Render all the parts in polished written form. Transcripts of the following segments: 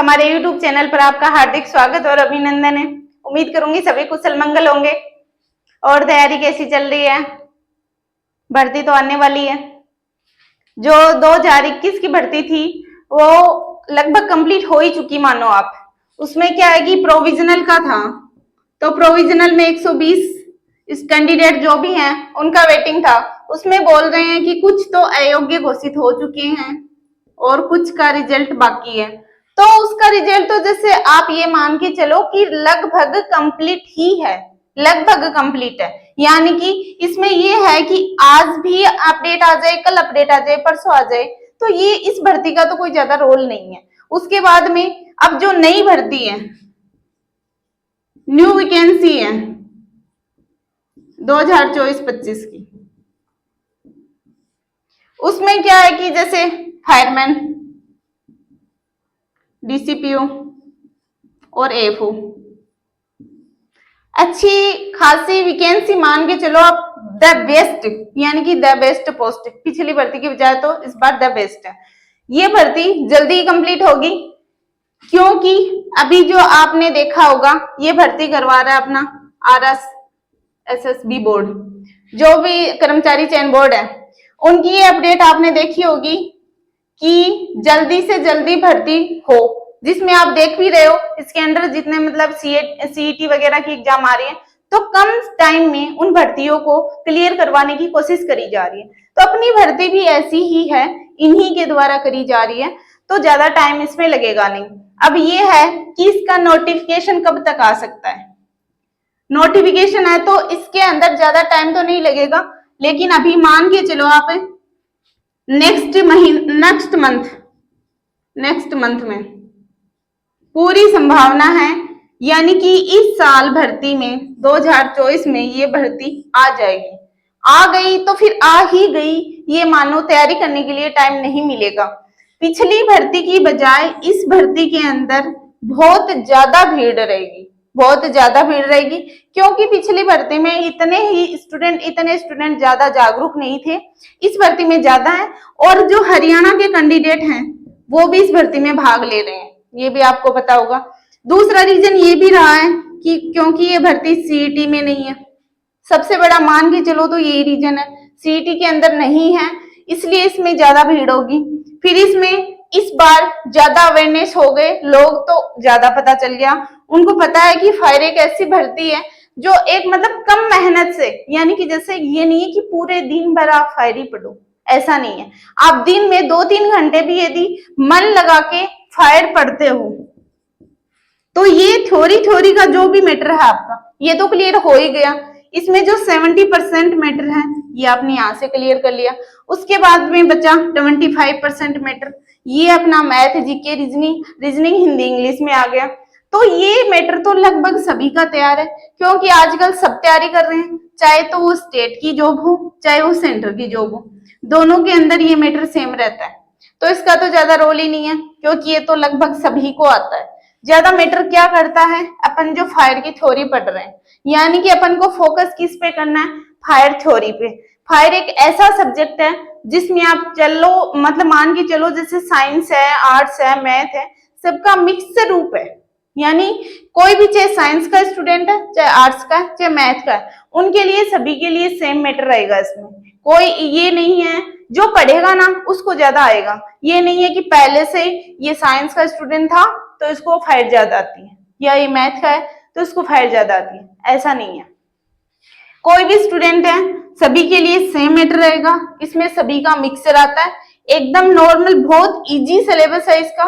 हमारे YouTube channel पर आपका हार्दिक स्वागत और अभिनंदन है। उम्मीद करूंगी सभी कुशल मंगल होंगे। और तैयारी कैसी चल रही है? भर्ती तो आने वाली है। जो 2021 की भर्ती थी वो लगभग कंप्लीट हो ही चुकी मानो आप। उसमें क्या है कि प्रोविजनल का था, तो प्रोविजनल में 120 इस कैंडिडेट जो भी हैं उनका वेटिंग था। उसमें बोल रहे हैं कि कुछ तो अयोग्य घोषित हो चुके हैं और कुछ का रिजल्ट बाकी है। तो उसका रिजल्ट तो जैसे आप ये मान के चलो कि लगभग कंप्लीट ही है, लगभग कंप्लीट है। यानी कि इसमें ये है कि आज भी अपडेट आ जाए, कल अपडेट आ जाए, परसों आ जाए, तो ये इस भर्ती का तो कोई ज्यादा रोल नहीं है। उसके बाद में अब जो नई भर्ती है, न्यू वैकेंसी है 2024-25 की, उसमें क्या है कि जैसे फायरमैन, डीसीपीओ और एफओ, अच्छी खासी वैकेंसी मान के चलो आप। द बेस्ट यानी कि द बेस्ट पोस्ट, पिछली भर्ती की बजाय तो इस बार द बेस्ट है। ये भर्ती जल्दी ही कंप्लीट होगी, क्योंकि अभी जो आपने देखा होगा ये भर्ती करवा रहा है अपना RSSB बोर्ड, जो भी कर्मचारी चयन बोर्ड है, उनकी ये अपडेट आपने देखी होगी कि जल्दी से जल्दी भर्ती हो, जिसमें आप देख भी रहे हो इसके अंदर जितने मतलब सीईटी वगैरह की एग्जाम आ रही है, तो कम टाइम में उन भर्तियों को क्लियर करवाने की कोशिश करी जा रही है। तो अपनी भर्ती भी ऐसी ही है, इन्हीं के द्वारा करी जा रही है, तो ज्यादा टाइम इसमें लगेगा नहीं। अब ये है कि इसका नोटिफिकेशन कब तक आ सकता है। नोटिफिकेशन है तो इसके अंदर ज्यादा टाइम तो नहीं लगेगा, लेकिन अभी मान के चलो आप नेक्स्ट मंथ में पूरी संभावना है, यानी कि इस साल भर्ती में 2024 में ये भर्ती आ जाएगी। आ गई तो फिर आ ही गई, ये मानो तैयारी करने के लिए टाइम नहीं मिलेगा। पिछली भर्ती की बजाय इस भर्ती के अंदर बहुत ज्यादा भीड़ रहेगी, बहुत ज्यादा भीड़ रहेगी, क्योंकि पिछली भर्ती में इतने स्टूडेंट ज्यादा जागरूक नहीं थे। इस भर्ती में ज्यादा है, और जो हरियाणा के कैंडिडेट हैं वो भी इस भर्ती में भाग ले रहे हैं, ये भी आपको पता होगा। दूसरा रीजन ये भी रहा है कि क्योंकि ये भर्ती सीईटी में नहीं है, सबसे बड़ा मान के चलो तो यही रीजन है, सीईटी के अंदर नहीं है, इसलिए इसमें ज्यादा भीड़ होगी। फिर इसमें इस बार ज्यादा अवेयरनेस हो गए, लोग तो ज्यादा पता चल गया, उनको पता है कि फायर एक ऐसी भर्ती है जो एक मतलब कम मेहनत से, यानी कि जैसे ये नहीं है कि पूरे दिन भर आप फायर ही पढ़ो, ऐसा नहीं है। आप दिन में 2-3 घंटे भी यदि मन लगा के फायर पढ़ते हो तो ये थ्योरी का जो भी मैटर है आपका ये तो क्लियर हो ही गया। इसमें जो 70% मैटर है ये आपने यहाँ से क्लियर कर लिया। उसके बाद में बचा 25% मैटर, ये अपना math, GK, reasoning Hindi English में आ गया। तो ये मैटर तो लगभग सभी का तैयार है, क्योंकि आजकल सब तैयारी कर रहे हैं, चाहे तो वो स्टेट की जॉब हो चाहे वो सेंटर की जॉब हो, दोनों के अंदर ये मैटर सेम रहता है। तो इसका तो ज्यादा रोल ही नहीं है, क्योंकि ये तो लगभग सभी को आता है। ज्यादा मैटर क्या करता है, अपन जो फायर की थ्योरी पढ़ रहे हैं, यानी कि अपन को फोकस किस पे करना है, फायर थ्योरी पे। फायर एक ऐसा सब्जेक्ट है जिसमें आप चलो मतलब मान के चलो जैसे साइंस है, आर्ट्स है, मैथ है, सबका मिक्स रूप है। यानी कोई भी चाहे साइंस का स्टूडेंट है, चाहे आर्ट्स का है, चाहे मैथ का है, उनके लिए सभी के लिए सेम मैटर रहेगा। इसमें कोई ये नहीं है जो पढ़ेगा ना उसको ज्यादा आएगा, ये नहीं है कि पहले से ये साइंस का स्टूडेंट था तो इसको फायर ज्यादा आती है, या ये मैथ का है तो इसको फायर ज्यादा आती है, ऐसा नहीं है। कोई भी स्टूडेंट है सभी के लिए सेम मैटर रहेगा, इसमें सभी का मिक्सर आता है, एकदम नॉर्मल, बहुत इजी सिलेबस है इसका।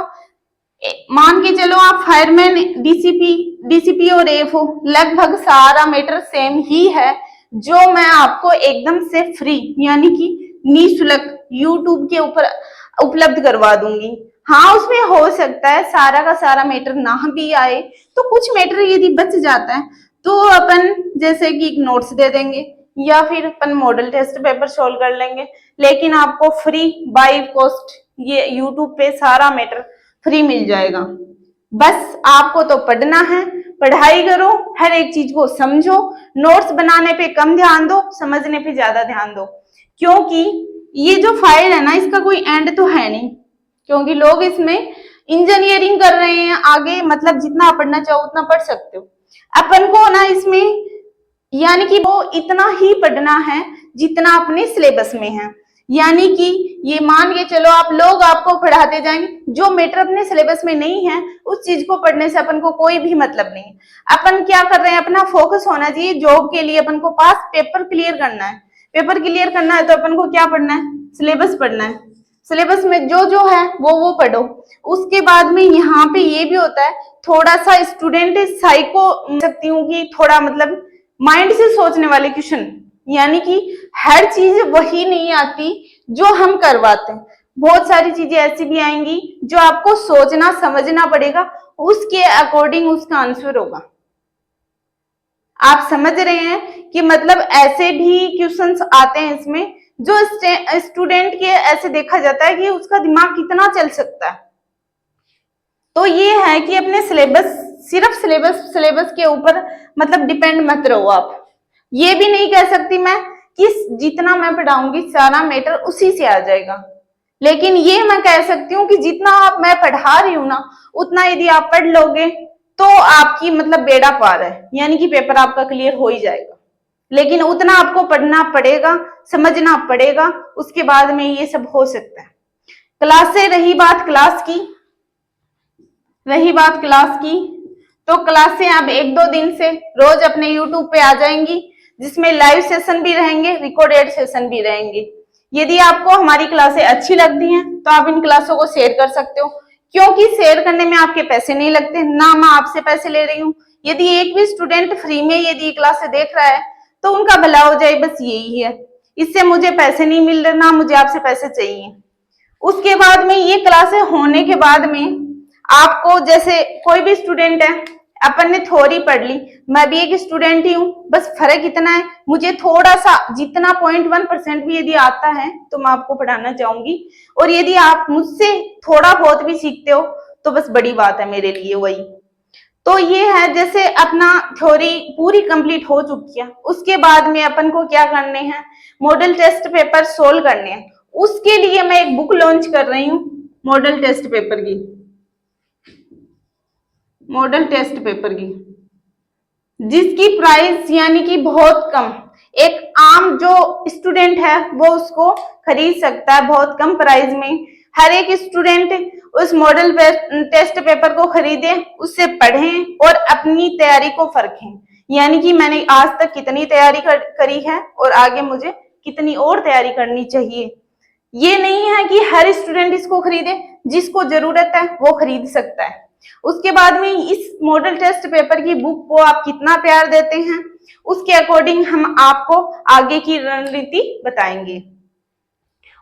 मान के चलो आप फायरमैन, डीसीपी और एफओ लगभग सारा मैटर सेम ही है, जो मैं आपको एकदम से फ्री यानी कि निःशुल्क यूट्यूब के ऊपर उपलब्ध करवा दूंगी। हाँ, उसमें हो सकता है सारा का सारा मैटर ना भी आए, तो कुछ मैटर यदि बच जाता है तो अपन जैसे कि नोट्स दे देंगे या फिर अपन मॉडल टेस्ट पेपर सोल्व कर लेंगे, लेकिन आपको फ्री बाय कॉस्ट ये यूट्यूब पे सारा मैटर फ्री मिल जाएगा। बस आपको तो पढ़ना है, पढ़ाई करो, हर एक चीज को समझो, नोट्स बनाने पे कम ध्यान दो, समझने पे ज्यादा ध्यान दो, क्योंकि ये जो फाइल है ना इसका कोई एंड तो है नहीं, क्योंकि लोग इसमें इंजीनियरिंग कर रहे हैं आगे, मतलब जितना आप पढ़ना चाहो उतना पढ़ सकते हो। अपन को ना इसमें यानी कि वो इतना ही पढ़ना है जितना अपने सिलेबस में है। यानी कि ये मान के चलो आप लोग आपको पढ़ाते जाएंगे, जो मैटर अपने सिलेबस में नहीं है उस चीज को पढ़ने से अपन को कोई भी मतलब नहीं है। अपन क्या कर रहे हैं, अपना फोकस होना चाहिए जॉब के लिए। अपन को पास पेपर क्लियर करना है, पेपर क्लियर करना है तो अपन को क्या पढ़ना है, सिलेबस पढ़ना है। सिलेबस में जो जो है वो पढ़ो। उसके बाद में यहाँ पे ये भी होता है, थोड़ा सा स्टूडेंट साइको सकती हूँ कि थोड़ा मतलब माइंड से सोचने वाले क्वेश्चन, यानी कि हर चीज वही नहीं आती जो हम करवाते हैं। बहुत सारी चीजें ऐसी भी आएंगी जो आपको सोचना समझना पड़ेगा, उसके अकॉर्डिंग उसका आंसर होगा। आप समझ रहे हैं कि मतलब ऐसे भी क्वेश्चंस आते हैं इसमें जो स्टूडेंट के ऐसे देखा जाता है कि उसका दिमाग कितना चल सकता है। तो ये है कि अपने सिलेबस, सिर्फ सिलेबस के ऊपर मतलब डिपेंड मत रहो आप। ये भी नहीं कह सकती मैं कि जितना मैं पढ़ाऊंगी सारा मैटर उसी से आ जाएगा, लेकिन ये मैं कह सकती हूँ कि जितना आप मैं पढ़ा रही हूँ ना उतना यदि आप पढ़ लोगे तो आपकी मतलब बेड़ा पार है, यानी कि पेपर आपका क्लियर हो ही जाएगा। लेकिन उतना आपको पढ़ना पड़ेगा, समझना पड़ेगा, उसके बाद में ये सब हो सकता है। क्लास से रही बात क्लास की, तो क्लास से आप 1-2 दिन से रोज अपने यूट्यूब पे आ जाएंगी, जिसमें लाइव सेशन भी रहेंगे, रिकॉर्डेड सेशन भी रहेंगे। यदि आपको हमारी क्लासें अच्छी लगती हैं तो आप इन क्लासों को शेयर कर सकते हो, क्योंकि शेयर करने में आपके पैसे नहीं लगते, ना मैं आपसे पैसे ले रही हूँ। यदि एक भी स्टूडेंट फ्री में यदि क्लासें देख रहा है तो उनका भला हो जाए, बस यही है। इससे मुझे पैसे नहीं मिल रहे, ना मुझे आपसे पैसे चाहिए। उसके बाद में ये क्लासें होने के बाद में आपको, जैसे कोई भी स्टूडेंट है, अपन ने थ्योरी पढ़ ली, मैं भी एक स्टूडेंट ही हूँ, बस फर्क इतना है मुझे थोड़ा सा जितना 0.1% भी यदि आता है तो मैं आपको पढ़ाना चाहूंगी, और यदि आप मुझसे थोड़ा बहुत भी सीखते हो तो बस बड़ी बात है मेरे लिए वही। तो ये है, जैसे अपना थ्योरी पूरी कंप्लीट हो चुकी है, उसके बाद में अपन को क्या करने हैं, मॉडल टेस्ट पेपर सोल्व करने हैं। उसके लिए मैं एक बुक लॉन्च कर रही हूँ मॉडल टेस्ट पेपर की, जिसकी प्राइस यानी कि बहुत कम, एक आम जो स्टूडेंट है वो उसको खरीद सकता है बहुत कम प्राइस में। हर एक स्टूडेंट उस मॉडल टेस्ट पेपर को खरीदे, उससे पढ़ें और अपनी तैयारी को परखें, यानी कि मैंने आज तक कितनी तैयारी करी है और आगे मुझे कितनी और तैयारी करनी चाहिए। ये नहीं है कि हर स्टूडेंट इसको खरीदे, जिसको जरूरत है वो खरीद सकता है। उसके बाद में इस मॉडल टेस्ट पेपर की बुक को आप कितना प्यार देते हैं, उसके अकॉर्डिंग हम आपको आगे की रणनीति बताएंगे।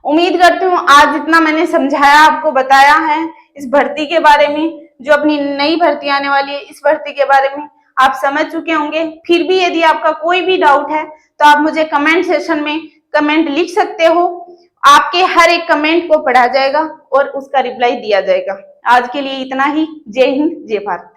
उम्मीद करती हूँ आज जितना मैंने समझाया, आपको बताया है इस भर्ती के बारे में, जो अपनी नई भर्ती आने वाली है, इस भर्ती के बारे में आप समझ चुके होंगे। फिर भी यदि आपका कोई भी डाउट है तो आप मुझे कमेंट सेक्शन में कमेंट लिख सकते हो। आपके हर एक कमेंट को पढ़ा जाएगा और उसका रिप्लाई दिया जाएगा। आज के लिए इतना ही। जय हिंद, जय भारत।